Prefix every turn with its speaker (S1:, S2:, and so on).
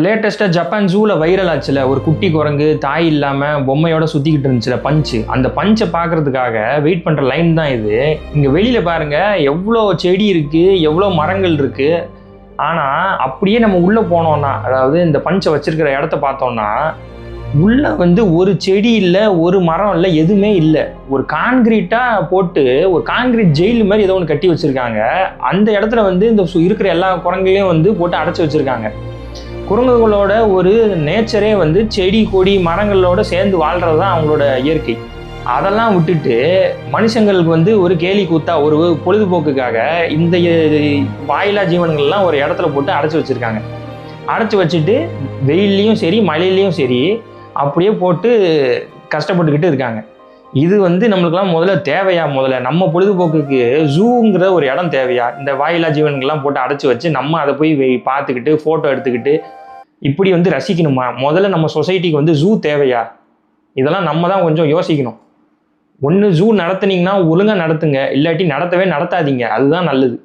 S1: லேட்டஸ்ட்டாக Japan ஜூவில் viral ஆச்சுல, ஒரு குட்டி குரங்கு தாய் இல்லாமல் பொம்மையோட சுற்றிக்கிட்டு இருந்துச்சுல பஞ்சு. அந்த பஞ்சை பார்க்கறதுக்காக வெயிட் பண்ணுற லைன் தான் இது. இங்கே வெளியில் பாருங்கள் எவ்வளோ செடி இருக்குது, எவ்வளோ மரங்கள் இருக்குது. ஆனால் அப்படியே நம்ம உள்ளே போனோம்னா, அதாவது இந்த பஞ்சை வச்சிருக்கிற இடத்த பார்த்தோம்னா, உள்ளே ஒரு செடி இல்லை, ஒரு மரம் இல்லை, எதுவுமே இல்லை. ஒரு கான்கிரீட்டாக போட்டு ஒரு கான்கிரீட் ஜெயில் மாதிரி ஏதோ ஒன்று கட்டி வச்சுருக்காங்க. அந்த இடத்துல இந்த இருக்கிற எல்லா குரங்குகளையும் போட்டு அடைச்சி வச்சுருக்காங்க. குரங்குகளோட ஒரு நேச்சரே செடி கொடி மரங்களோட சேர்ந்து வாழ்கிறது தான் அவங்களோட இயற்கை. அதெல்லாம் விட்டுட்டு மனுஷங்களுக்கு ஒரு கேலி கூத்தா ஒரு பொழுதுபோக்குக்காக இந்த வாயிலா ஜீவன்கள்லாம் ஒரு இடத்துல போட்டு அடைச்சி வச்சுருக்காங்க. அடைச்சி வச்சுட்டு வெயில்லையும் சரி மழையிலையும் சரி அப்படியே போட்டு கஷ்டப்பட்டுக்கிட்டு இருக்காங்க. இது நம்மளுக்கெல்லாம் முதல்ல தேவையா? முதல்ல நம்ம பொழுதுபோக்குக்கு ஜூங்கிற ஒரு இடம் தேவையா? இந்த வாயிலா ஜீவன்கள்லாம் போட்டு அடைச்சி வச்சு நம்ம அதை போய் பார்த்துக்கிட்டு ஃபோட்டோ எடுத்துக்கிட்டு இப்படி ரசிக்கணுமா? முதல்ல நம்ம சொசைட்டிக்கு ஜூ தேவையா? இதெல்லாம் நம்ம தான் கொஞ்சம் யோசிக்கணும். ஒன்று ஜூ நடத்துனீங்கன்னா ஒழுங்காக நடத்துங்க, இல்லாட்டி நடத்தவே நடத்தாதீங்க. அதுதான் நல்லது.